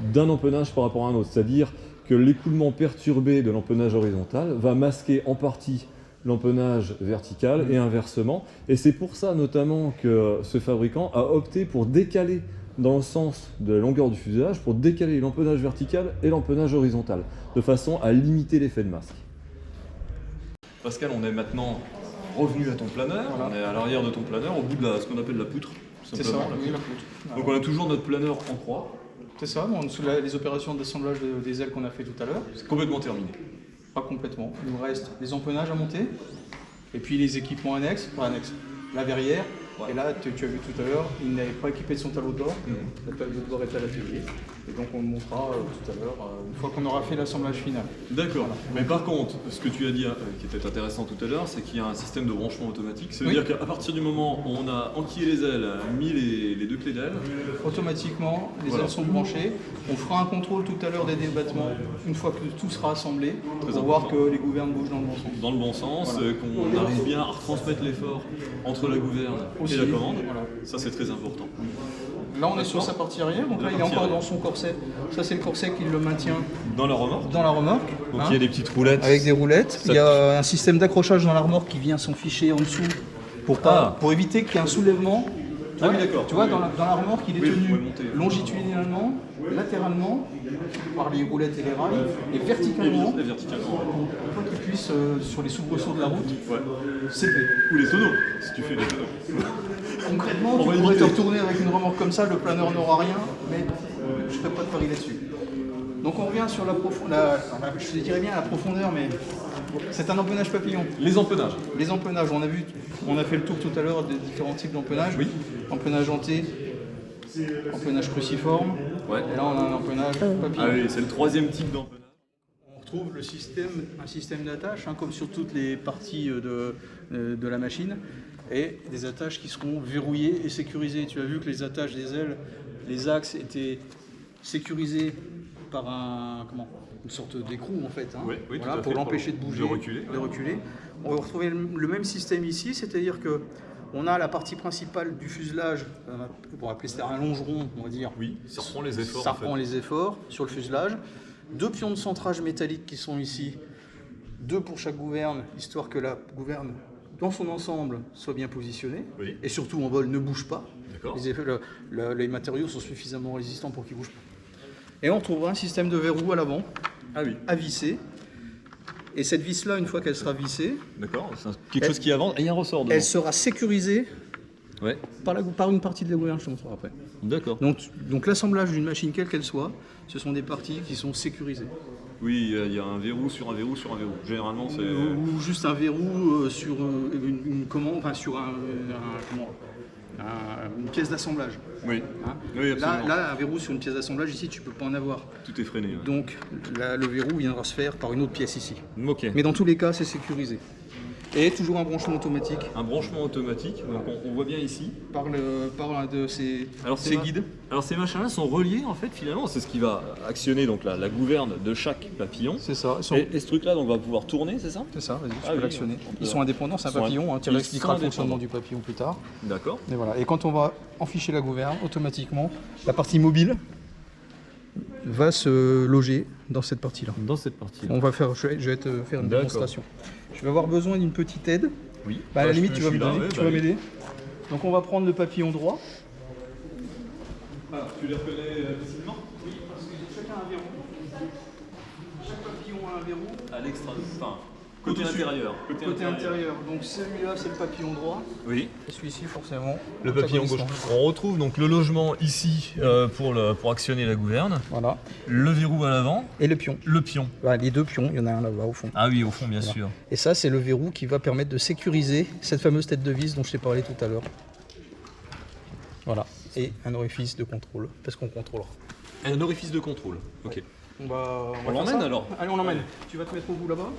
d'un empennage par rapport à un autre. C'est-à-dire que l'écoulement perturbé de l'empennage horizontal va masquer en partie l'empennage vertical et inversement. Et c'est pour ça notamment que ce fabricant a opté pour décaler dans le sens de la longueur du fuselage, pour décaler l'empennage vertical et l'empennage horizontal, de façon à limiter l'effet de masque. Pascal, on est maintenant revenu à ton planeur, Voilà. on est à l'arrière de ton planeur, au bout de ce qu'on appelle la poutre. tout C'est ça, simplement, la oui, poutre. la poutre. Donc on a toujours notre planeur en croix, C'est ça, bon, sous les opérations d'assemblage des ailes qu'on a fait tout à l'heure. c'est complètement terminé. Pas complètement. Il nous reste les empennages à monter, et puis les équipements annexes, la verrière, Et là, tu as vu tout à l'heure, il n'avait pas équipé de son tableau de bord. Le tableau de bord est à l'atelier. Et donc on le montrera tout à l'heure, une fois qu'on aura fait l'assemblage final. D'accord. Mais par contre, ce que tu as dit, qui était intéressant tout à l'heure, c'est qu'il y a un système de branchement automatique. Ça veut dire qu'à partir du moment où on a enquillé les ailes, mis les deux clés d'aile, Automatiquement, les ailes sont branchées. On fera un contrôle tout à l'heure des débattements, une fois que tout sera assemblé, pour voir que les gouvernes bougent dans le bon sens. dans le bon sens, qu'on arrive bien à retransmettre l'effort entre la gouverne et la commande. Voilà. Ça, c'est très important. Là, on est sur sa partie arrière, donc là, il est encore dans son corset. Ça, c'est le corset qui le maintient Dans la remorque, dans la remorque. donc hein, il y a des petites roulettes. avec des roulettes. Il y a un système d'accrochage dans la remorque qui vient s'enficher en dessous pour éviter qu'il y ait un soulèvement. Ah oui, d'accord. Tu vois, dans la remorque, il est Oui, tenu vous pouvez monter. longitudinalement, latéralement, par les roulettes et les rails, et verticalement, Et verticalement. pour qu'il puisse, sur les soubresauts de la route, Ouais. s'élever. Ou les tonneaux, si tu fais des tonneaux. Concrètement, On tu va pourrais te éviter. retourner avec une remorque comme ça, le planeur n'aura rien, mais je ne ferai pas de pari là-dessus. Donc on revient sur la profondeur, je te dirais bien la profondeur, mais c'est un empennage papillon. Les empennages. Les empennages, on a fait le tour tout à l'heure des différents types d'empennage. Oui. Empennage hanté, empennage cruciforme, Ouais. et là on a un empennage papillon. Ah oui, c'est le troisième type d'empennage. On retrouve un système d'attache, hein, comme sur toutes les parties de la machine, et des attaches qui seront verrouillées et sécurisées. Tu as vu que les attaches des ailes, les axes étaient sécurisés par une sorte d'écrou en fait, hein, Oui, oui, voilà, tout à pour fait, l'empêcher de pour bouger, de reculer. On va retrouver le même système ici, c'est-à-dire que on a la partie principale du fuselage, on va appeler ça un longeron, on va dire. Oui, ça reprend les efforts. Ça en fait. reprend les efforts sur le fuselage. 2 pions de centrage métallique qui sont ici, 2 pour chaque gouverne, histoire que la gouverne, dans son ensemble, soit bien positionnée. Oui. Et surtout en vol, ne bouge pas. D'accord. Les matériaux sont suffisamment résistants pour qu'ils ne bougent pas. Et on retrouvera un système de verrou à l'avant, Ah oui, à visser. Et cette vis-là, une fois qu'elle sera vissée, d'accord. C'est quelque chose qui avance et il y a un ressort dedans. elle sera sécurisée Ouais, par une partie de la gouverne, je te montrerai après. d'accord. Donc l'assemblage d'une machine, quelle qu'elle soit, ce sont des parties qui sont sécurisées. Oui, il y a un verrou sur un verrou sur un verrou. Généralement, c'est. Ou juste un verrou sur une pièce d'assemblage. Oui. hein. Oui, absolument. Là, un verrou sur une pièce d'assemblage, ici, tu peux pas en avoir. Tout est freiné. Ouais. Donc, là, le verrou viendra se faire par une autre pièce ici. Ok. Mais dans tous les cas, c'est sécurisé. Et toujours un branchement automatique Un branchement automatique. Donc on voit bien ici. par un de ces ces guides. Alors ces machins-là sont reliés en fait finalement. C'est ce qui va actionner donc la gouverne de chaque papillon. C'est ça. Et ce truc-là donc va pouvoir tourner, c'est ça? C'est ça, vas-y, tu Ah peux oui, l'actionner. on peut- Ils sont indépendants, c'est un ils sont papillon, hein, tu ils expliqueras sont le fonctionnement indépendants. du papillon plus tard. D'accord. Et voilà. Et quand on va enficher la gouverne, automatiquement, la partie mobile va se loger dans cette partie-là. Dans cette partie-là. Je vais te faire une D'accord. démonstration. Je vais avoir besoin d'une petite aide. Oui. Bah, à la limite, je tu vas me suis là, donner, ouais, tu bah vas oui. m'aider. Donc on va prendre le papillon droit. Ah, tu les reconnais facilement? Oui, parce que chacun a un verrou. Chaque papillon a un verrou. À l'extra. Enfin, côté intérieur. Côté intérieur. Donc celui-là, c'est le papillon droit. Oui. Et celui-ci, forcément. Le papillon gauche. On retrouve donc le logement ici pour actionner la gouverne. Voilà. Le verrou à l'avant. Et le pion. Le pion. Voilà, les deux pions, il y en a un là-bas au fond. Ah oui, au fond, bien Voilà. sûr. Et ça, c'est le verrou qui va permettre de sécuriser cette fameuse tête de vis dont je t'ai parlé tout à l'heure. Voilà. Et un orifice de contrôle, parce qu'on contrôlera. Un orifice de contrôle. Ok. On va On l'emmène alors? Allez, on l'emmène. Tu vas te mettre au bout là-bas?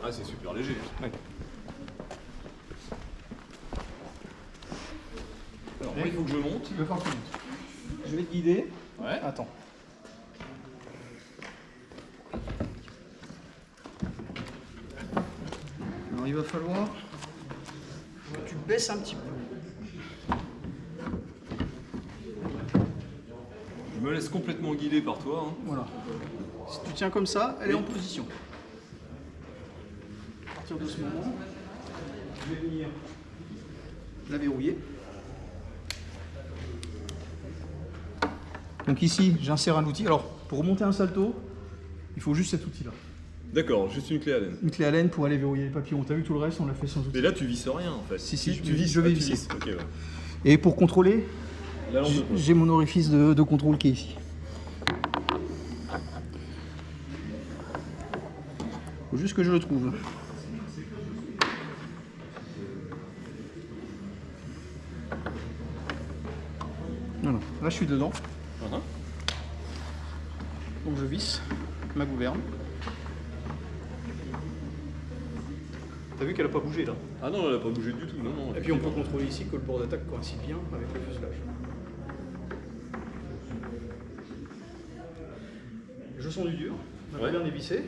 Ah, c'est super léger. Ouais. Alors, moi, il faut que je monte. Je vais faire Je vais te guider. Ouais. Attends. Alors il va falloir que tu baisses un petit peu. Je me laisse complètement guider par toi. Hein. Voilà. Si tu tiens comme ça, elle est en position. À partir de ce moment, je vais venir la verrouiller. Donc ici, j'insère un outil. Alors, pour remonter un salto, il faut juste cet outil-là. D'accord, juste une clé Allen. Une clé Allen pour aller verrouiller les papillons. T'as vu tout le reste, on l'a fait sans outil. Mais là, tu visses rien en fait. Si, si, tu visses. je vais tu visser. visses. Ok, ouais. Et pour contrôler, La lampe de poche. j'ai mon orifice de contrôle qui est ici. Faut juste que je le trouve. Voilà. Là je suis dedans. Donc je visse ma gouverne. T'as vu qu'elle n'a pas bougé là? Ah non, elle n'a pas bougé du tout, non, non. Et puis on peut contrôler ici que le bord d'attaque coïncide bien avec le fuselage. Je sens du dur, ma gouverne est vissée.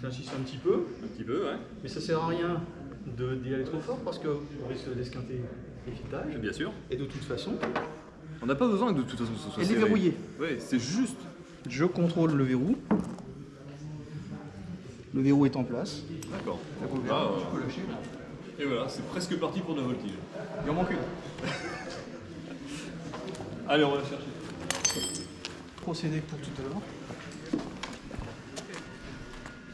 J'insiste un petit peu. Un petit peu, ouais. Mais ça sert à rien d'y aller trop fort parce qu'on risque d'esquinter les filetages. Bien sûr. Et de toute façon, On n'a pas besoin que de toute façon ce soit elle est serré. verrouillée. Ouais, c'est juste. Je contrôle le verrou. Le verrou est en place. D'accord. La gouverne, Ah, je peux lâcher. Et voilà, c'est presque parti pour 2 voltiges. Il en manque une. Allez, on va la chercher. Procédé pour tout à l'heure.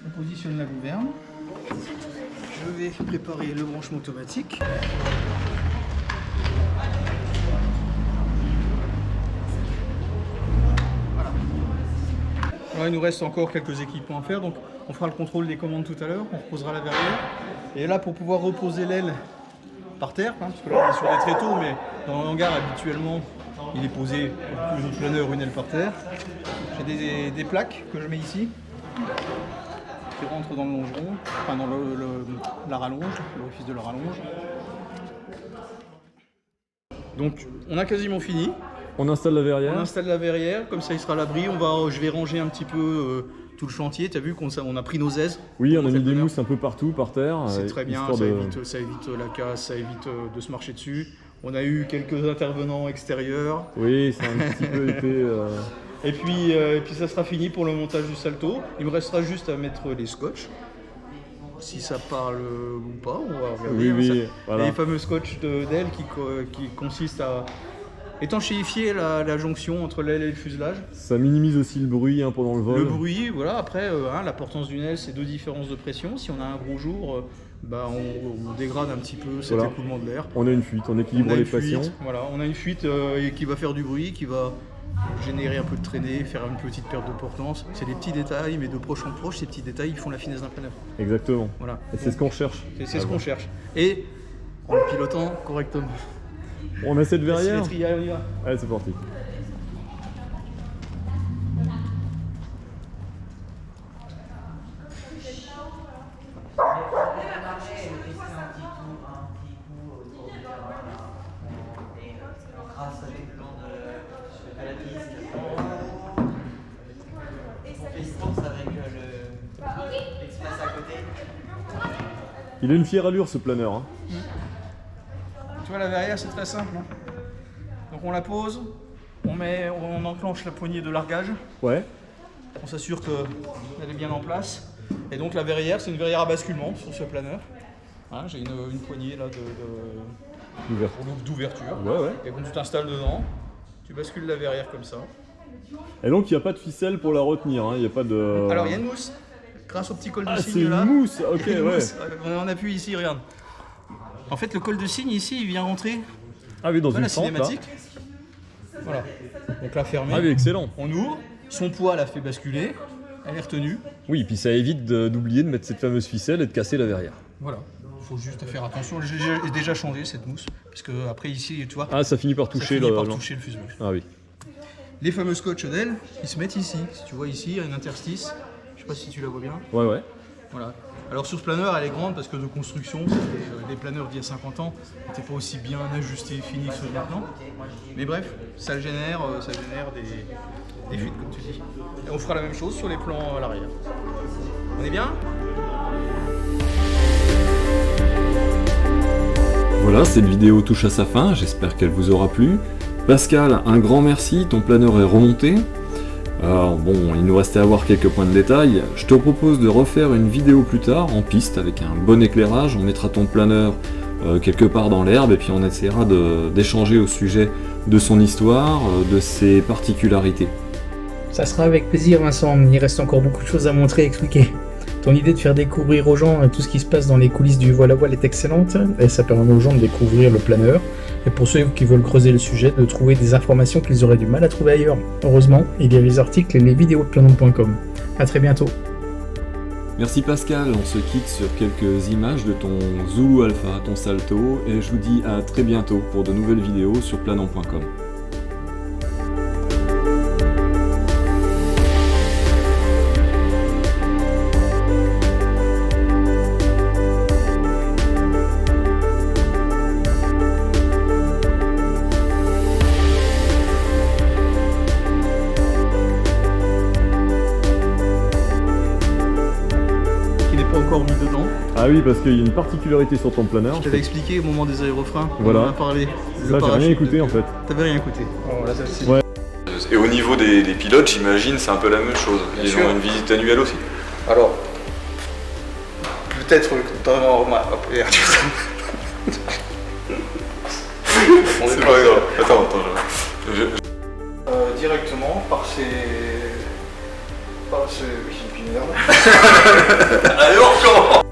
On positionne la gouverne. Je vais préparer le branchement automatique. Voilà. Alors, il nous reste encore quelques équipements à faire, donc on fera le contrôle des commandes tout à l'heure, on reposera la verrière. Et là, pour pouvoir reposer l'aile par terre, hein, parce que là on est sur des tréteaux, mais dans le hangar habituellement il est posé une planeur, une aile par terre. J'ai des plaques que je mets ici, qui rentrent dans le longeron, enfin dans la rallonge, l'orifice de la rallonge. Donc on a quasiment fini. On installe la verrière. On installe la verrière, comme ça il sera à l'abri. Je vais ranger un petit peu tout le chantier. Tu as vu qu'on a pris nos aises. Oui, on a mis des mousses un peu partout par terre. C'est très bien, histoire ça évite la casse, ça évite de se marcher dessus. On a eu quelques intervenants extérieurs. Oui, ça a un petit peu été... Et puis ça sera fini pour le montage du salto. Il me restera juste à mettre les scotch. Si ça parle ou pas, on va regarder. Oui, voilà. Les fameux scotch d'aile qui consistent à étanchéifier la jonction entre l'aile et le fuselage. Ça minimise aussi le bruit pendant le vol. Le bruit, voilà. Après, l'importance d'une aile, c'est 2 différences de pression. Si on a un gros jour, on dégrade un petit peu cet écoulement de l'air. On a une fuite, on équilibre les pressions. Voilà, on a une fuite qui va faire du bruit, qui va générer un peu de traînée, faire une petite perte de portance. C'est des petits détails, mais de proche en proche, ces petits détails, ils font la finesse d'un planeur. Exactement. Voilà. Et c'est ce qu'on recherche. C'est ce qu'on cherche. Et en le pilotant correctement. On a cette verrière. La symétrie, allez, on y va. Allez, c'est parti. Grâce à des plans de la piste, on fait distance avec l'espace à côté. Il a une fière allure ce planeur. Tu vois, la verrière, c'est très simple. Hein. Donc on la pose, on enclenche la poignée de largage, Ouais. on s'assure qu'elle est bien en place. Et donc la verrière, c'est une verrière à basculement sur ce planeur. Hein, j'ai une poignée là d'ouverture. Ouais. Et quand tu t'installes dedans, tu bascules la verrière comme ça. Et donc il n'y a pas de ficelle pour la retenir. Il n'y a pas de... Alors il y a une mousse, grâce au petit col de Ah, c'est cygne là. une mousse. Ok, Il y a une ouais. mousse. On appuie ici, regarde. En fait, le col de cygne ici, il vient rentrer Ah oui, dans dans une la fente là. cinématique. Voilà. Donc là, fermé. Ah oui, excellent. On ouvre, son poids la fait basculer, elle est retenue. Oui, puis ça évite d'oublier de mettre cette fameuse ficelle et de casser la verrière. Voilà. Il faut juste faire attention. J'ai déjà changé cette mousse. Parce que après ici, tu vois, Ah, ça finit par ça toucher finit par le... toucher le fuselage. Ah oui. Les fameux scotch d'aile, ils se mettent ici. Si tu vois ici, il y a une interstice. Je sais pas si tu la vois bien. Ouais. Voilà. Alors sur ce planeur, elle est grande parce que de construction, les planeurs d'il y a 50 ans n'étaient pas aussi bien ajustés et finis que ceux de maintenant. Mais bref, ça génère des fuites comme tu dis. Et on fera la même chose sur les plans à l'arrière. On est bien ? Voilà, cette vidéo touche à sa fin, j'espère qu'elle vous aura plu. Pascal, un grand merci, ton planeur est remonté. Alors bon, il nous restait à voir quelques points de détail. Je te propose de refaire une vidéo plus tard, en piste, avec un bon éclairage. On mettra ton planeur quelque part dans l'herbe, et puis on essaiera d'échanger au sujet de son histoire, de ses particularités. Ça sera avec plaisir, Vincent. Il reste encore beaucoup de choses à montrer et expliquer. Ton idée de faire découvrir aux gens tout ce qui se passe dans les coulisses du vol à voile est excellente, et ça permet aux gens de découvrir le planeur. Et pour ceux qui veulent creuser le sujet, de trouver des informations qu'ils auraient du mal à trouver ailleurs. Heureusement, il y a les articles et les vidéos de planon.com. A très bientôt. Merci Pascal, on se quitte sur quelques images de ton Zulu Alpha, ton Salto, et je vous dis à très bientôt pour de nouvelles vidéos sur planon.com. Qui n'est pas encore mis dedans. Ah oui, parce qu'il y a une particularité sur ton planeur. Je t'avais expliqué au moment des aérofreins. Voilà. On en a parlé. Ça, j'ai rien écouté en fait. T'avais rien écouté. Voilà, ça, c'est... Ouais. Et au niveau des pilotes, j'imagine, c'est un peu la même chose. Bien Ils sûr. ont une visite annuelle aussi. Alors, peut-être dans hop, regarde. On C'est est pas grave. Attends, directement par ces oui, puis merde. Allez, on recommence.